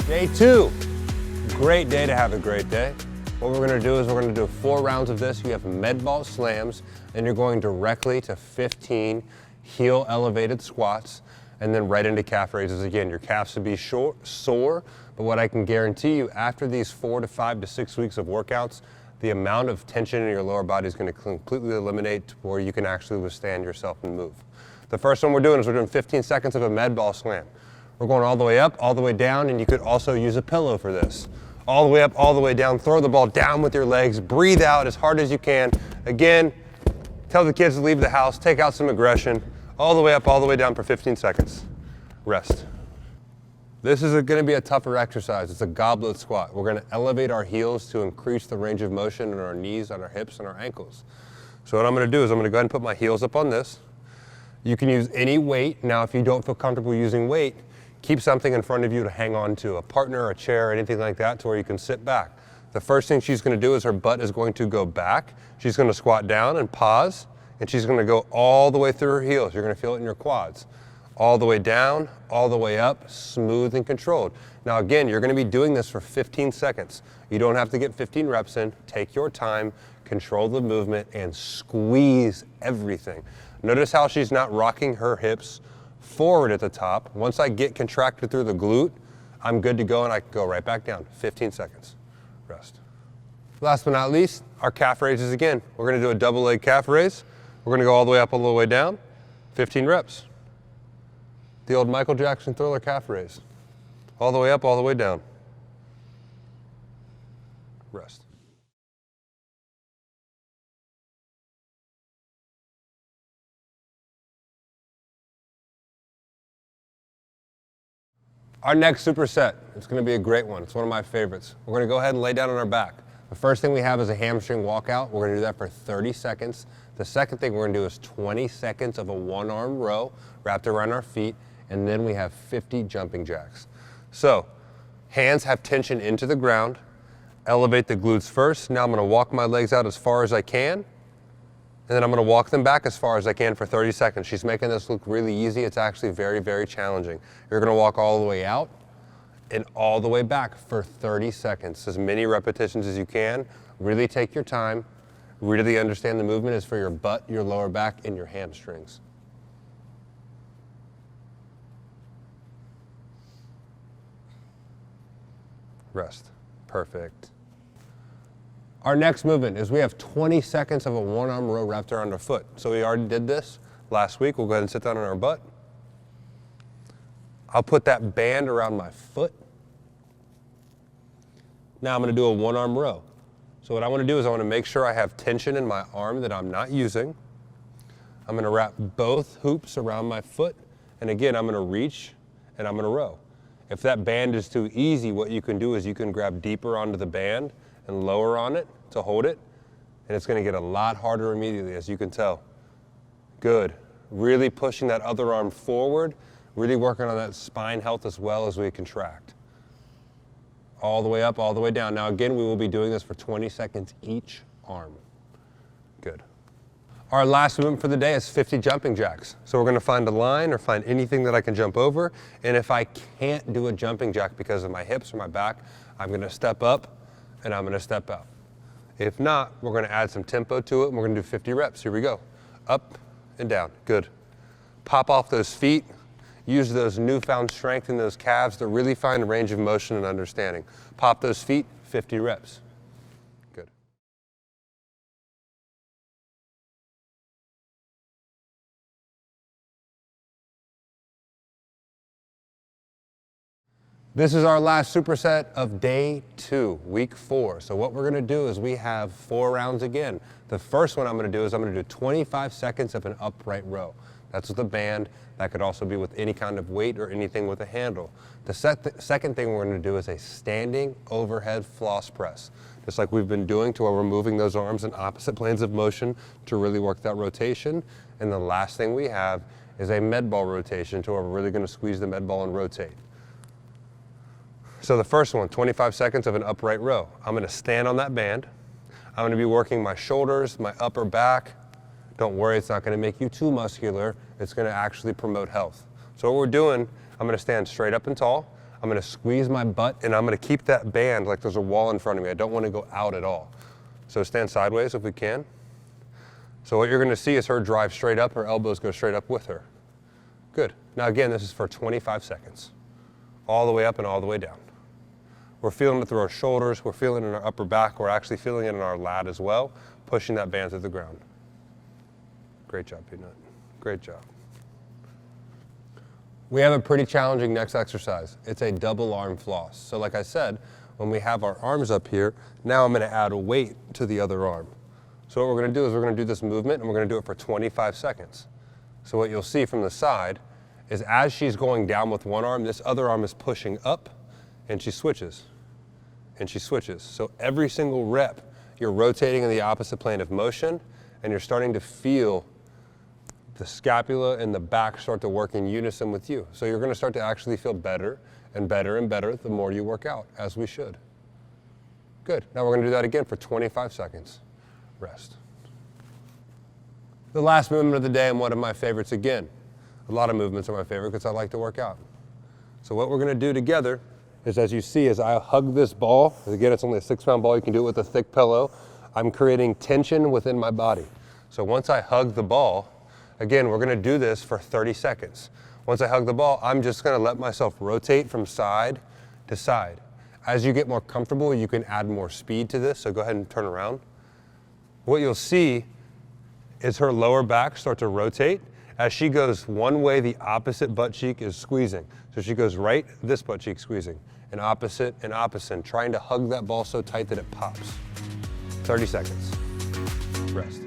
Day 2. Great day to have a great day. What we're gonna do is we're gonna do 4 rounds of this. You have med ball slams, and you're going directly to 15 heel elevated squats, and then right into calf raises again. Your calves will be sore, but what I can guarantee you, after these 4 to 5 to 6 weeks of workouts, the amount of tension in your lower body is gonna completely eliminate to where you can actually withstand yourself and move. The first one we're doing is we're doing 15 seconds of a med ball slam. We're going all the way up, all the way down, and you could also use a pillow for this. All the way up, all the way down, throw the ball down with your legs, breathe out as hard as you can. Again, tell the kids to leave the house, take out some aggression, all the way up, all the way down for 15 seconds. Rest. This is gonna be a tougher exercise. It's a goblet squat. We're gonna elevate our heels to increase the range of motion in our knees, on our hips, and our ankles. So what I'm gonna do is I'm gonna go ahead and put my heels up on this. You can use any weight. Now, if you don't feel comfortable using weight, keep something in front of you to hang on to, a partner, a chair, anything like that, to where you can sit back. The first thing she's gonna do is her butt is going to go back. She's gonna squat down and pause, and she's gonna go all the way through her heels. You're gonna feel it in your quads. All the way down, all the way up, smooth and controlled. Now again, you're gonna be doing this for 15 seconds. You don't have to get 15 reps in. Take your time, control the movement, and squeeze everything. Notice how she's not rocking her hips forward at the top. Once I get contracted through the glute, I'm good to go, and I can go right back down. 15 seconds. Rest. Last but not least, our calf raises again. We're gonna do a double leg calf raise. We're gonna go all the way up, all the way down. 15 reps. The old Michael Jackson Thriller calf raise. All the way up, all the way down. Rest. Our next superset, it's gonna be a great one. It's one of my favorites. We're gonna go ahead and lay down on our back. The first thing we have is a hamstring walkout. We're gonna do that for 30 seconds. The second thing we're gonna do is 20 seconds of a 1-arm row wrapped around our feet, and then we have 50 jumping jacks. So, hands have tension into the ground. Elevate the glutes first. Now I'm gonna walk my legs out as far as I can, and then I'm gonna walk them back as far as I can for 30 seconds. She's making this look really easy. It's actually very, very challenging. You're gonna walk all the way out and all the way back for 30 seconds. As many repetitions as you can. Really take your time. Really understand the movement is for your butt, your lower back, and your hamstrings. Rest. Perfect. Our next movement is we have 20 seconds of a 1-arm row wrapped around our foot. So we already did this last week. We'll go ahead and sit down on our butt. I'll put that band around my foot. Now I'm going to do a 1-arm row. So what I want to do is I want to make sure I have tension in my arm that I'm not using. I'm going to wrap both hoops around my foot. And again, I'm going to reach and I'm going to row. If that band is too easy, what you can do is you can grab deeper onto the band and lower on it to hold it, and it's gonna get a lot harder immediately, as you can tell. Good. Really pushing that other arm forward, really working on that spine health as well as we contract. All the way up, all the way down. Now again, we will be doing this for 20 seconds each arm. Good. Our last movement for the day is 50 jumping jacks. So we're gonna find a line or find anything that I can jump over, and if I can't do a jumping jack because of my hips or my back, I'm gonna step up and I'm gonna step out. If not, we're gonna add some tempo to it and we're gonna do 50 reps. Here we go. Up and down, good. Pop off those feet. Use those newfound strength in those calves to really find a range of motion and understanding. Pop those feet, 50 reps. Good. This is our last superset of day 2, week 4. So what we're gonna do is we have 4 rounds again. The first one I'm gonna do is I'm gonna do 25 seconds of an upright row. That's with a band. That could also be with any kind of weight or anything with a handle. The second thing we're gonna do is a standing overhead floss press. Just like we've been doing, to where we're moving those arms in opposite planes of motion to really work that rotation. And the last thing we have is a med ball rotation, to where we're really gonna squeeze the med ball and rotate. So the first one, 25 seconds of an upright row. I'm gonna stand on that band. I'm gonna be working my shoulders, my upper back. Don't worry, it's not gonna make you too muscular. It's gonna actually promote health. So what we're doing, I'm gonna stand straight up and tall. I'm gonna squeeze my butt and I'm gonna keep that band like there's a wall in front of me. I don't wanna go out at all. So stand sideways if we can. So what you're gonna see is her drive straight up, her elbows go straight up with her. Good. Now again, this is for 25 seconds. All the way up and all the way down. We're feeling it through our shoulders, we're feeling it in our upper back, we're actually feeling it in our lat as well, pushing that band to the ground. Great job, Peanut. Great job. We have a pretty challenging next exercise. It's a double arm floss. So like I said, when we have our arms up here, now I'm gonna add a weight to the other arm. So what we're gonna do is we're gonna do this movement and we're gonna do it for 25 seconds. So what you'll see from the side is as she's going down with one arm, this other arm is pushing up and she switches, and she switches. So every single rep, you're rotating in the opposite plane of motion and you're starting to feel the scapula and the back start to work in unison with you. So you're gonna start to actually feel better and better and better the more you work out, as we should. Good, now we're gonna do that again for 25 seconds. Rest. The last movement of the day and one of my favorites again. A lot of movements are my favorite because I like to work out. So what we're gonna do together is, as you see, as I hug this ball, again, it's only a 6-pound ball, you can do it with a thick pillow, I'm creating tension within my body. So once I hug the ball, again, we're gonna do this for 30 seconds. Once I hug the ball, I'm just gonna let myself rotate from side to side. As you get more comfortable, you can add more speed to this, so go ahead and turn around. What you'll see is her lower back start to rotate. As she goes one way, the opposite butt cheek is squeezing. So she goes right, this butt cheek squeezing, and opposite, trying to hug that ball so tight that it pops. 30 seconds. Rest.